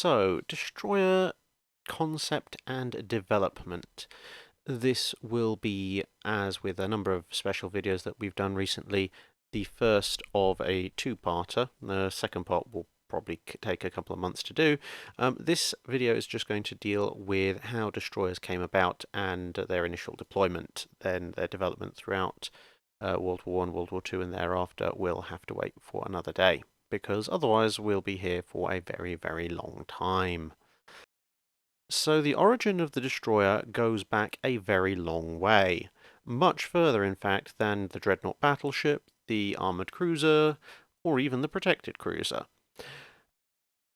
So, destroyer concept and development. This will be, as with a number of special videos that we've done recently, the first of a two-parter. The second part will probably take a couple of months to do. This video is just going to deal with how destroyers came about and their initial deployment, then their development throughout World War I, World War II, and thereafter. We'll have to wait for another day, because otherwise we'll be here for a very, very long time. So the origin of the destroyer goes back a very long way. Much further, in fact, than the dreadnought battleship, the armoured cruiser, or even the protected cruiser.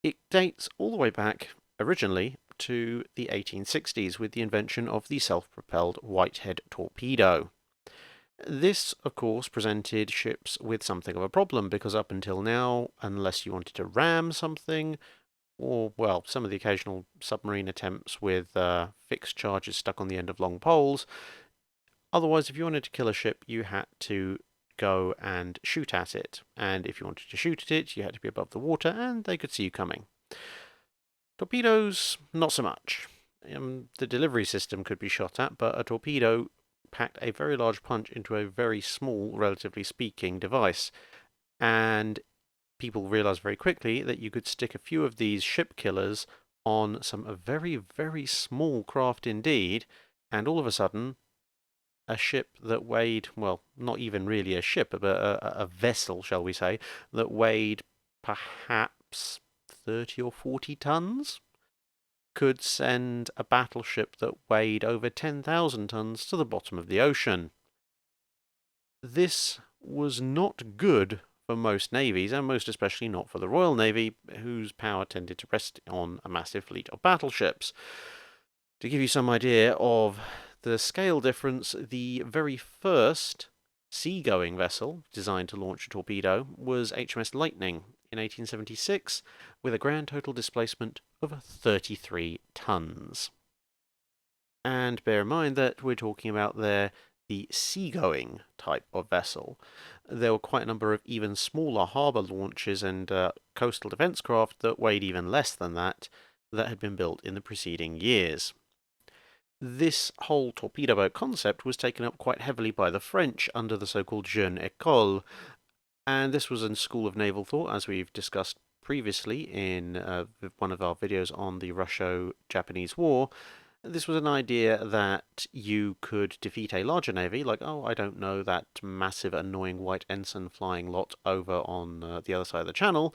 It dates all the way back, originally, to the 1860s with the invention of the self-propelled Whitehead torpedo. This, of course, presented ships with something of a problem, because up until now, unless you wanted to ram something, or, well, some of the occasional submarine attempts with fixed charges stuck on the end of long poles. Otherwise, if you wanted to kill a ship, you had to go and shoot at it. And if you wanted to shoot at it, you had to be above the water, and they could see you coming. Torpedoes, not so much. The delivery system could be shot at, but a torpedo packed a very large punch into a very small, relatively speaking, device. And people realized very quickly that you could stick a few of these ship killers on some very, very small craft indeed, and all of a sudden, a ship that weighed, well, not even really a ship, but a vessel, shall we say, that weighed perhaps 30 or 40 tons, could send a battleship that weighed over 10,000 tons to the bottom of the ocean. This was not good for most navies, and most especially not for the Royal Navy, whose power tended to rest on a massive fleet of battleships. To give you some idea of the scale difference, the very first seagoing vessel designed to launch a torpedo was HMS Lightning in 1876, with a grand total displacement of 33 tons. And bear in mind that we're talking about there the seagoing type of vessel. There were quite a number of even smaller harbour launches and coastal defence craft that weighed even less than that had been built in the preceding years. This whole torpedo boat concept was taken up quite heavily by the French under the so-called Jeune École, and this was a school of naval thought, as we've discussed previously in one of our videos on the Russo-Japanese War. This was an idea that you could defeat a larger navy, like, oh, I don't know, that massive, annoying white ensign flying lot over on the other side of the channel,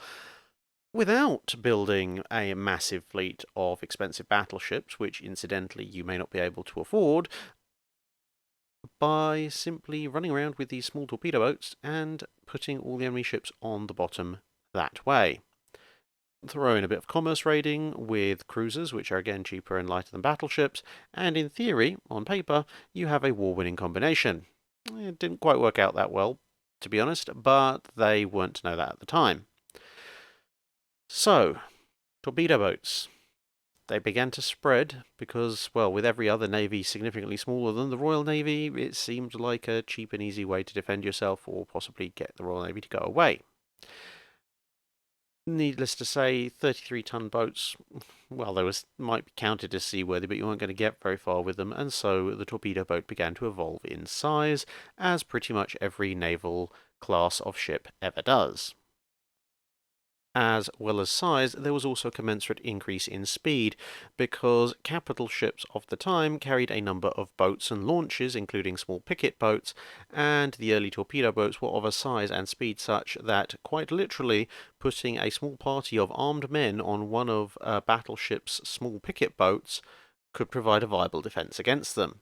without building a massive fleet of expensive battleships, which, incidentally, you may not be able to afford, by simply running around with these small torpedo boats and putting all the enemy ships on the bottom that way. Throw in a bit of commerce raiding with cruisers, which are again cheaper and lighter than battleships, and in theory, on paper, you have a war-winning combination. It didn't quite work out that well, to be honest, but they weren't to know that at the time. So, torpedo boats. They began to spread because, well, with every other navy significantly smaller than the Royal Navy, it seemed like a cheap and easy way to defend yourself or possibly get the Royal Navy to go away. Needless to say, 33-ton boats, well, they might be counted as seaworthy, but you weren't going to get very far with them, and so the torpedo boat began to evolve in size, as pretty much every naval class of ship ever does. As well as size, there was also a commensurate increase in speed, because capital ships of the time carried a number of boats and launches, including small picket boats, and the early torpedo boats were of a size and speed such that, quite literally, putting a small party of armed men on one of a battleship's small picket boats could provide a viable defence against them.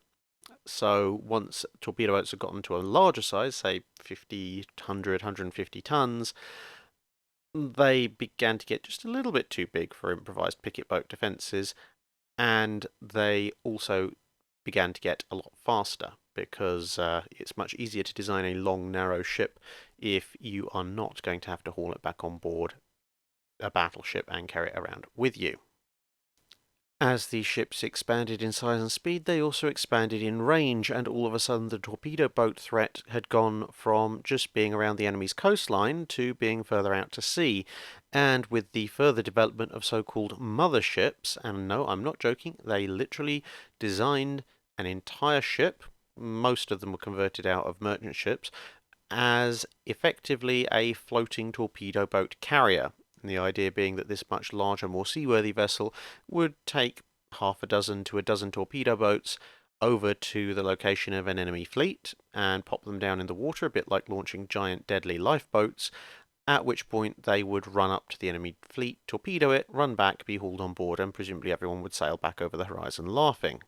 So once torpedo boats had gotten to a larger size, say 50, 100, 150 tons, they began to get just a little bit too big for improvised picket boat defences, and they also began to get a lot faster, because it's much easier to design a long, narrow ship if you are not going to have to haul it back on board a battleship and carry it around with you. As the ships expanded in size and speed, they also expanded in range, and all of a sudden the torpedo boat threat had gone from just being around the enemy's coastline to being further out to sea. And with the further development of so-called motherships, and no, I'm not joking, they literally designed an entire ship, most of them were converted out of merchant ships, as effectively a floating torpedo boat carrier. The idea being that this much larger, more seaworthy vessel would take half a dozen to a dozen torpedo boats over to the location of an enemy fleet and pop them down in the water, a bit like launching giant deadly lifeboats, at which point they would run up to the enemy fleet, torpedo it, run back, be hauled on board, and presumably everyone would sail back over the horizon laughing.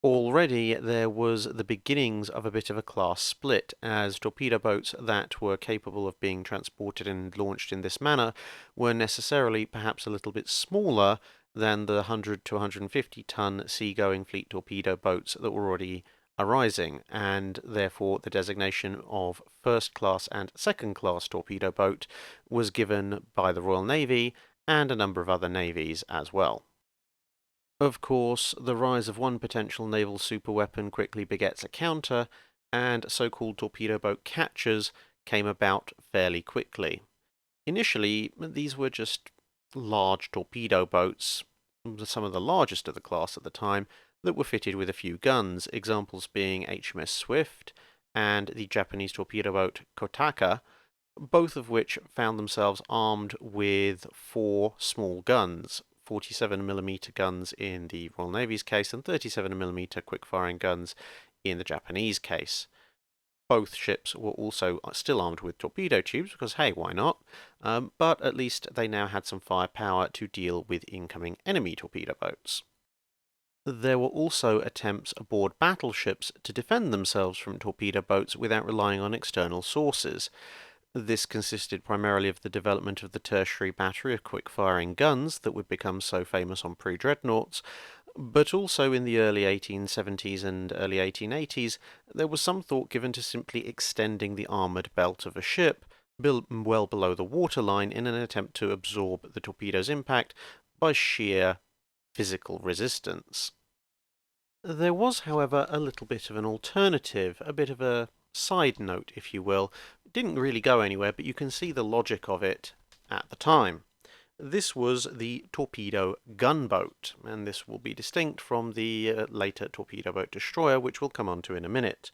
Already there was the beginnings of a bit of a class split, as torpedo boats that were capable of being transported and launched in this manner were necessarily perhaps a little bit smaller than the 100 to 150 ton seagoing fleet torpedo boats that were already arising, and therefore the designation of first class and second class torpedo boat was given by the Royal Navy and a number of other navies as well. Of course, the rise of one potential naval superweapon quickly begets a counter, and so-called torpedo boat catchers came about fairly quickly. Initially, these were just large torpedo boats, some of the largest of the class at the time, that were fitted with a few guns, examples being HMS Swift and the Japanese torpedo boat Kotaka, both of which found themselves armed with 4 small guns, 47mm guns in the Royal Navy's case and 37mm quick-firing guns in the Japanese case. Both ships were also still armed with torpedo tubes, because hey, why not? But at least they now had some firepower to deal with incoming enemy torpedo boats. There were also attempts aboard battleships to defend themselves from torpedo boats without relying on external sources. This consisted primarily of the development of the tertiary battery of quick-firing guns that would become so famous on pre-dreadnoughts, but also in the early 1870s and early 1880s, there was some thought given to simply extending the armoured belt of a ship well below the waterline in an attempt to absorb the torpedo's impact by sheer physical resistance. There was, however, a little bit of an alternative, a bit of a side note, if you will. It didn't really go anywhere, but you can see the logic of it at the time. This was the torpedo gunboat, and this will be distinct from the later torpedo boat destroyer, which we'll come on to in a minute.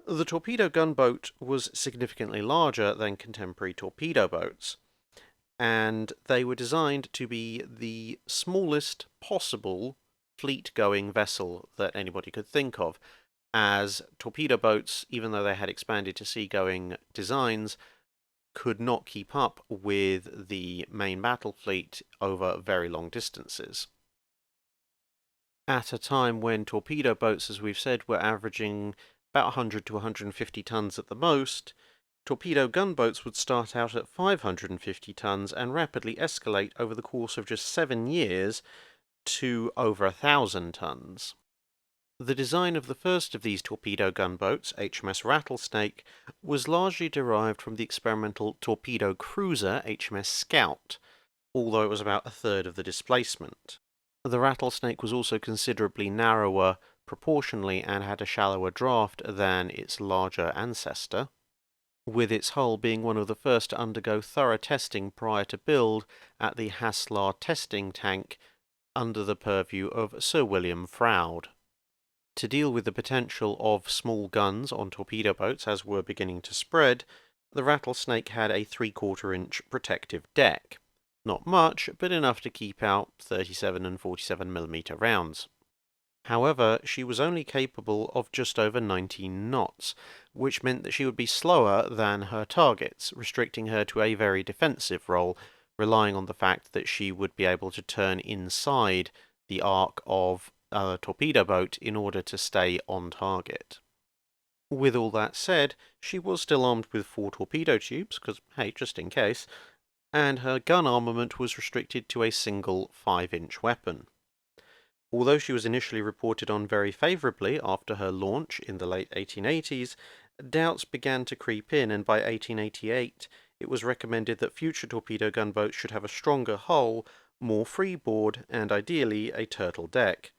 The torpedo gunboat was significantly larger than contemporary torpedo boats, and they were designed to be the smallest possible fleet-going vessel that anybody could think of, as torpedo boats, even though they had expanded to sea-going designs, could not keep up with the main battle fleet over very long distances. At a time when torpedo boats, as we've said, were averaging about 100 to 150 tons at the most, torpedo gunboats would start out at 550 tons and rapidly escalate over the course of just 7 years to over 1,000 tons. The design of the first of these torpedo gunboats, HMS Rattlesnake, was largely derived from the experimental torpedo cruiser HMS Scout, although it was about a third of the displacement. The Rattlesnake was also considerably narrower proportionally and had a shallower draft than its larger ancestor, with its hull being one of the first to undergo thorough testing prior to build at the Haslar testing tank under the purview of Sir William Froude. To deal with the potential of small guns on torpedo boats as were beginning to spread, the Rattlesnake had a 3/4-inch protective deck. Not much, but enough to keep out 37 and 47mm rounds. However, she was only capable of just over 19 knots, which meant that she would be slower than her targets, restricting her to a very defensive role, relying on the fact that she would be able to turn inside the arc of a torpedo boat in order to stay on target. With all that said, she was still armed with 4 torpedo tubes, because, hey, just in case, and her gun armament was restricted to a single 5-inch weapon. Although she was initially reported on very favourably after her launch in the late 1880s, doubts began to creep in, and by 1888 it was recommended that future torpedo gunboats should have a stronger hull more freeboard, and ideally a turtle deck.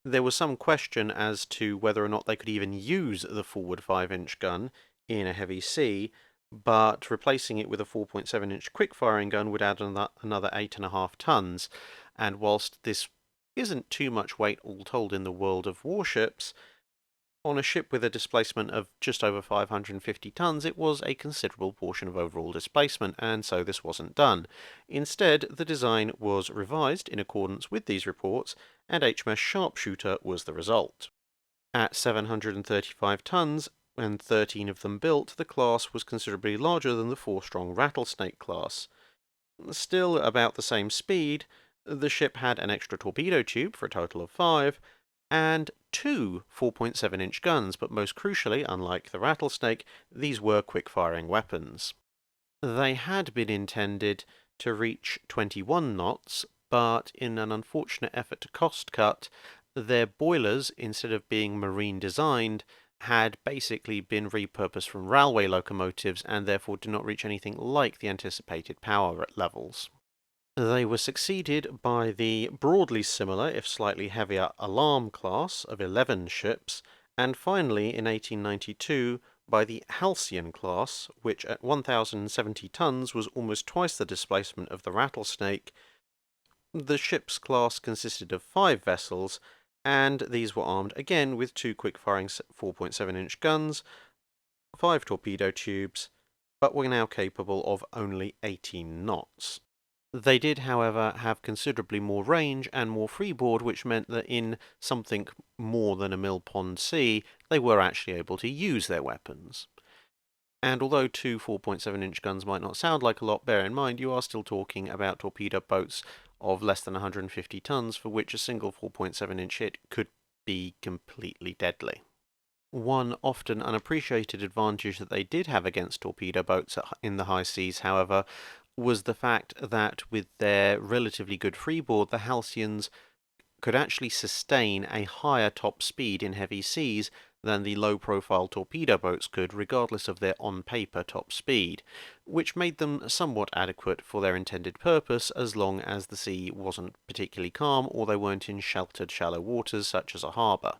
There was some question as to whether or not they could even use the forward 5-inch gun in a heavy sea, but replacing it with a 4.7-inch quick-firing gun would add another 8.5 tons, and whilst this isn't too much weight all told in the world of warships, on a ship with a displacement of just over 550 tons, it was a considerable portion of overall displacement, and so this wasn't done. Instead, the design was revised in accordance with these reports, and HMS Sharpshooter was the result. At 735 tons, and 13 of them built, the class was considerably larger than the 4-strong Rattlesnake class. Still about the same speed, the ship had an extra torpedo tube for a total of 5, and 2 4.7-inch guns, but most crucially, unlike the Rattlesnake, these were quick-firing weapons. They had been intended to reach 21 knots, but in an unfortunate effort to cost cut, their boilers, instead of being marine designed, had basically been repurposed from railway locomotives and therefore did not reach anything like the anticipated power levels. They were succeeded by the broadly similar, if slightly heavier, Alarm class of 11 ships, and finally, in 1892, by the Halcyon Class, which at 1,070 tons was almost twice the displacement of the Rattlesnake. The ship's class consisted of 5 vessels, and these were armed again with 2 quick-firing 4.7-inch guns, 5 torpedo tubes, but were now capable of only 18 knots. They did, however, have considerably more range and more freeboard, which meant that in something more than a mill pond sea, they were actually able to use their weapons. And although 2 4.7-inch guns might not sound like a lot, bear in mind you are still talking about torpedo boats of less than 150 tons, for which a single 4.7-inch hit could be completely deadly. One often unappreciated advantage that they did have against torpedo boats in the high seas, however, was the fact that with their relatively good freeboard, the Halcyons could actually sustain a higher top speed in heavy seas than the low-profile torpedo boats could, regardless of their on-paper top speed, which made them somewhat adequate for their intended purpose as long as the sea wasn't particularly calm or they weren't in sheltered shallow waters such as a harbour.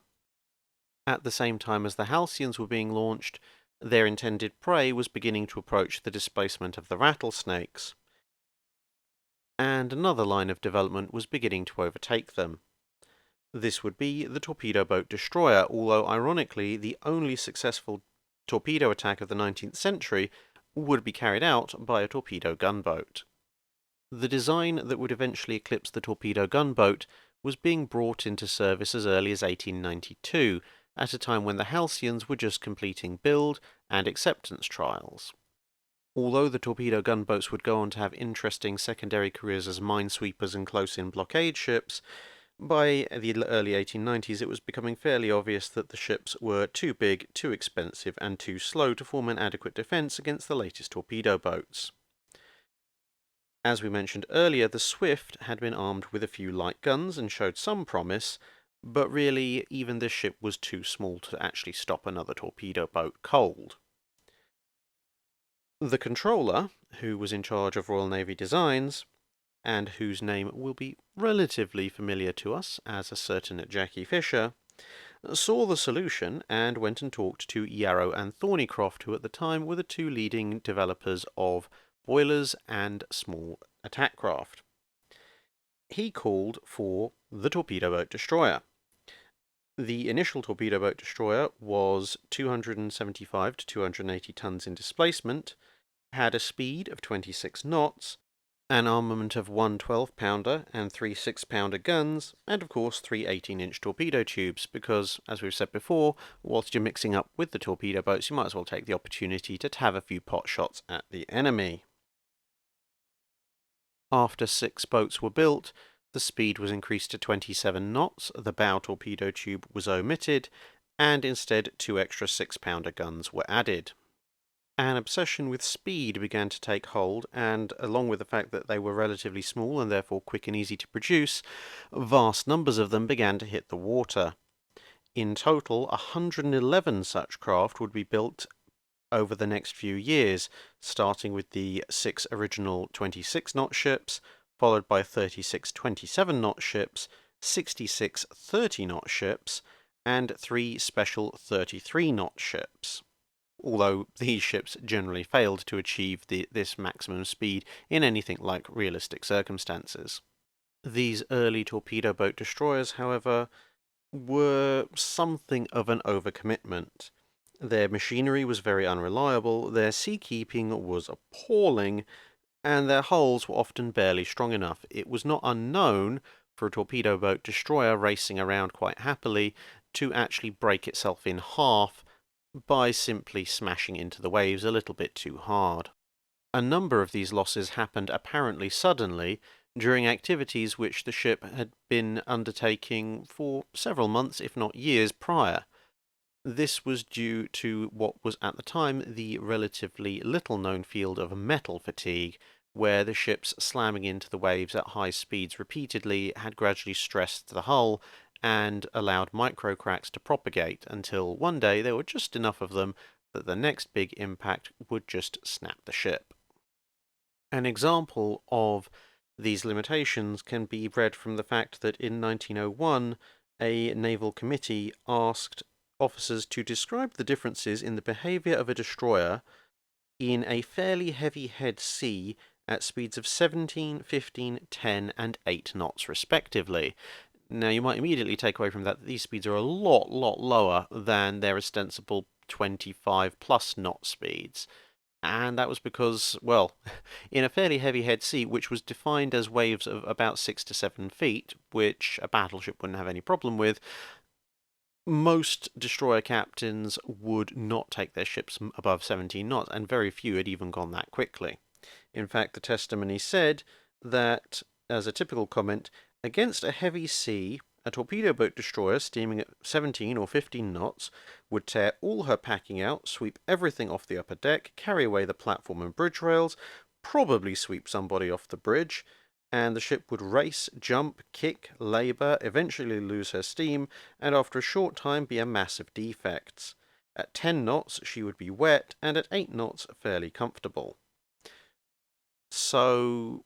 At the same time as the Halcyons were being launched, their intended prey was beginning to approach the displacement of the Rattlesnakes, and another line of development was beginning to overtake them. This would be the torpedo boat destroyer, although ironically the only successful torpedo attack of the 19th century would be carried out by a torpedo gunboat. The design that would eventually eclipse the torpedo gunboat was being brought into service as early as 1892, at a time when the Halcyons were just completing build and acceptance trials. Although the torpedo gunboats would go on to have interesting secondary careers as minesweepers and close-in blockade ships, by the early 1890s it was becoming fairly obvious that the ships were too big, too expensive, and too slow to form an adequate defence against the latest torpedo boats. As we mentioned earlier, the Swift had been armed with a few light guns and showed some promise, but really even this ship was too small to actually stop another torpedo boat cold. The controller, who was in charge of Royal Navy designs, and whose name will be relatively familiar to us as a certain Jackie Fisher, saw the solution and went and talked to Yarrow and Thornycroft, who at the time were the 2 leading developers of boilers and small attack craft. He called for the torpedo boat destroyer. The initial torpedo boat destroyer was 275 to 280 tons in displacement, had a speed of 26 knots, an armament of 1 12-pounder and 3 6-pounder guns, and of course 3 18-inch torpedo tubes, because, as we've said before, whilst you're mixing up with the torpedo boats, you might as well take the opportunity to have a few pot shots at the enemy. After 6 boats were built, the speed was increased to 27 knots, the bow torpedo tube was omitted, and instead 2 extra 6-pounder guns were added. An obsession with speed began to take hold, and along with the fact that they were relatively small and therefore quick and easy to produce, vast numbers of them began to hit the water. In total, 111 such craft would be built over the next few years, starting with the 6 original 26-knot ships, followed by 36 27-knot ships, 66 30-knot ships, and 3 special 33-knot ships, although these ships generally failed to achieve this maximum speed in anything like realistic circumstances. These early torpedo boat destroyers, however, were something of an overcommitment. Their machinery was very unreliable, their seakeeping was appalling, and their hulls were often barely strong enough. It was not unknown for a torpedo boat destroyer racing around quite happily to actually break itself in half by simply smashing into the waves a little bit too hard. A number of these losses happened apparently suddenly during activities which the ship had been undertaking for several months, if not years, prior. This was due to what was at the time the relatively little-known field of metal fatigue, where the ships slamming into the waves at high speeds repeatedly had gradually stressed the hull and allowed microcracks to propagate until one day there were just enough of them that the next big impact would just snap the ship. An example of these limitations can be read from the fact that in 1901 a naval committee asked officers to describe the differences in the behaviour of a destroyer in a fairly heavy head sea at speeds of 17, 15, 10 and 8 knots respectively. Now you might immediately take away from that these speeds are a lot lower than their ostensible 25 plus knot speeds. And that was because, well, in a fairly heavy head sea, which was defined as waves of about 6 to 7 feet, which a battleship wouldn't have any problem with, most destroyer captains would not take their ships above 17 knots, and very few had even gone that quickly. In fact, the testimony said that, as a typical comment, against a heavy sea, a torpedo boat destroyer steaming at 17 or 15 knots would tear all her packing out, sweep everything off the upper deck, carry away the platform and bridge rails, probably sweep somebody off the bridge, and the ship would race, jump, kick, labour, eventually lose her steam, and after a short time be a mass of defects. At 10 knots she would be wet, and at 8 knots fairly comfortable. So,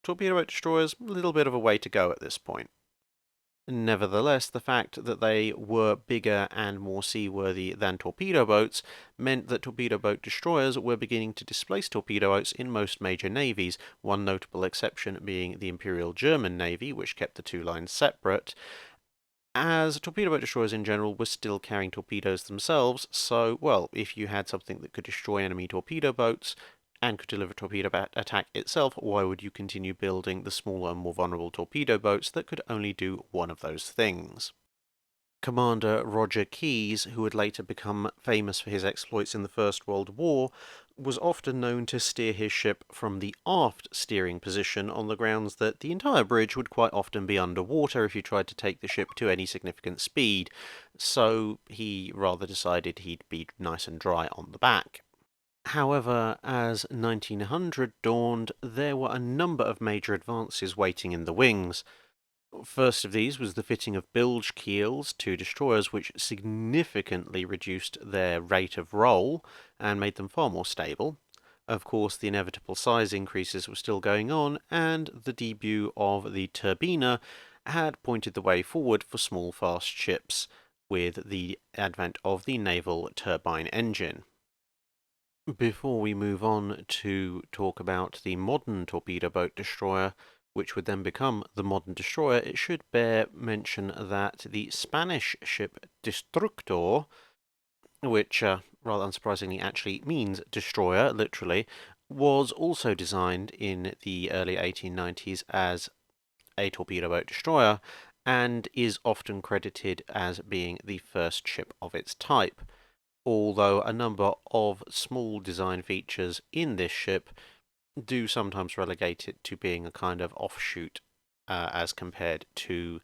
torpedo boat destroyers, a little bit of a way to go at this point. Nevertheless, the fact that they were bigger and more seaworthy than torpedo boats meant that torpedo boat destroyers were beginning to displace torpedo boats in most major navies, one notable exception being the Imperial German Navy, which kept the two lines separate, as torpedo boat destroyers in general were still carrying torpedoes themselves, so, well, if you had something that could destroy enemy torpedo boats and could deliver torpedo attack itself, why would you continue building the smaller and more vulnerable torpedo boats that could only do one of those things? Commander Roger Keyes, who would later become famous for his exploits in the First World War, was often known to steer his ship from the aft steering position on the grounds that the entire bridge would quite often be underwater if you tried to take the ship to any significant speed, so he rather decided he'd be nice and dry on the back. However, as 1900 dawned, there were a number of major advances waiting in the wings. First of these was the fitting of bilge keels to destroyers, which significantly reduced their rate of roll and made them far more stable. Of course, the inevitable size increases were still going on, and the debut of the turbina had pointed the way forward for small, fast ships with the advent of the naval turbine engine. Before we move on to talk about the modern torpedo boat destroyer, which would then become the modern destroyer, it should bear mention that the Spanish ship Destructor, which rather unsurprisingly actually means destroyer, literally, was also designed in the early 1890s as a torpedo boat destroyer and is often credited as being the first ship of its type, although a number of small design features in this ship do sometimes relegate it to being a kind of offshoot as compared to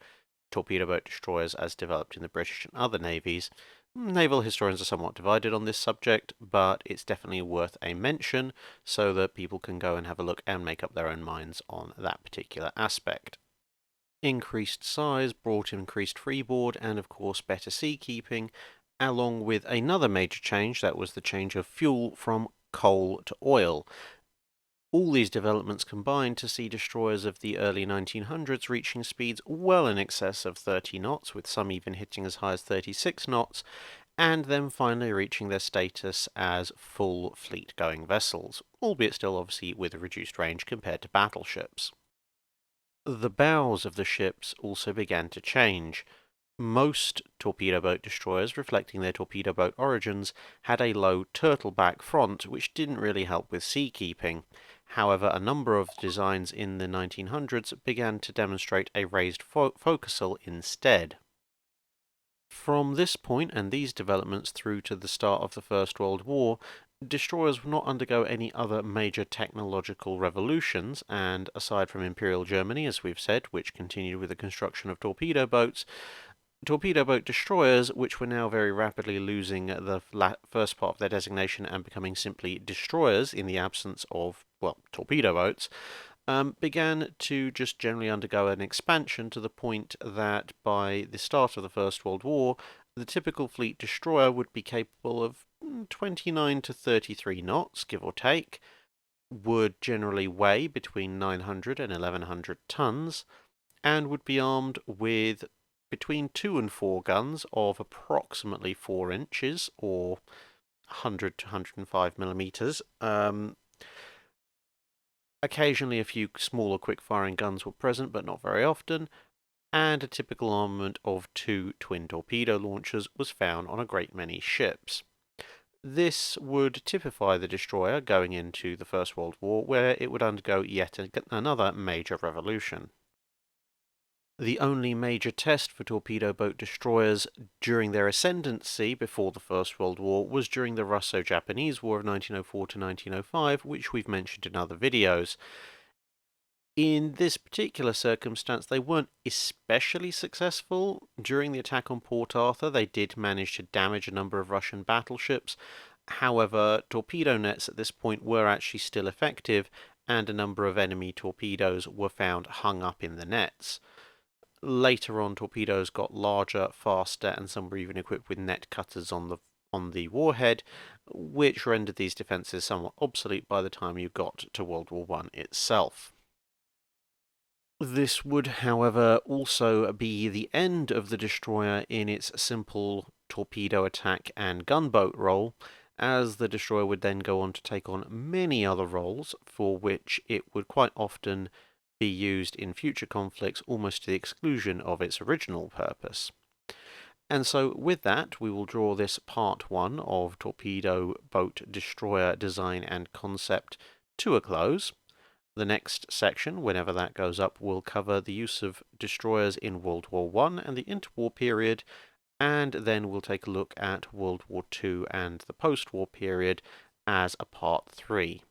torpedo boat destroyers as developed in the British and other navies. Naval historians are somewhat divided on this subject, but it's definitely worth a mention so that people can go and have a look and make up their own minds on that particular aspect. Increased size brought increased freeboard and, of course, better seakeeping, along with another major change, that was the change of fuel from coal to oil. All these developments combined to see destroyers of the early 1900s reaching speeds well in excess of 30 knots, with some even hitting as high as 36 knots, and then finally reaching their status as full fleet-going vessels, albeit still obviously with a reduced range compared to battleships. The bows of the ships also began to change. Most torpedo boat destroyers, reflecting their torpedo boat origins, had a low turtleback front, which didn't really help with seakeeping. However, a number of designs in the 1900s began to demonstrate a raised forecastle instead. From this point and these developments through to the start of the First World War, destroyers would not undergo any other major technological revolutions, and aside from Imperial Germany, as we've said, which continued with the construction of torpedo boat destroyers, which were now very rapidly losing the first part of their designation and becoming simply destroyers in the absence of, well, torpedo boats, began to just generally undergo an expansion to the point that by the start of the First World War, the typical fleet destroyer would be capable of 29 to 33 knots, give or take, would generally weigh between 900 and 1100 tons, and would be armed with between 2 and 4 guns of approximately 4 inches, or 100 to 105 millimeters. Occasionally a few smaller quick-firing guns were present, but not very often, and a typical armament of 2 twin torpedo launchers was found on a great many ships. This would typify the destroyer going into the First World War, where it would undergo yet another major revolution. The only major test for torpedo boat destroyers during their ascendancy before the First World War was during the Russo-Japanese War of 1904 to 1905, which we've mentioned in other videos. In this particular circumstance, they weren't especially successful. During the attack on Port Arthur, they did manage to damage a number of Russian battleships. However, torpedo nets at this point were actually still effective, and a number of enemy torpedoes were found hung up in the nets. Later on, torpedoes got larger, faster, and some were even equipped with net cutters on the warhead, which rendered these defences somewhat obsolete by the time you got to World War I itself. This would, however, also be the end of the destroyer in its simple torpedo attack and gunboat role, as the destroyer would then go on to take on many other roles for which it would quite often be used in future conflicts, almost to the exclusion of its original purpose. And so with that, we will draw this part 1 of torpedo boat destroyer design and concept to a close. The next section, whenever that goes up, will cover the use of destroyers in World War I and the interwar period, and then we'll take a look at World War II and the post-war period as a part 3.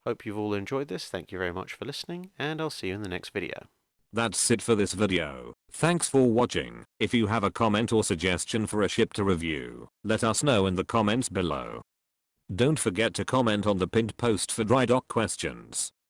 Hope you've all enjoyed this. Thank you very much for listening, and I'll see you in the next video. That's it for this video. Thanks for watching. If you have a comment or suggestion for a ship to review, let us know in the comments below. Don't forget to comment on the pinned post for dry dock questions.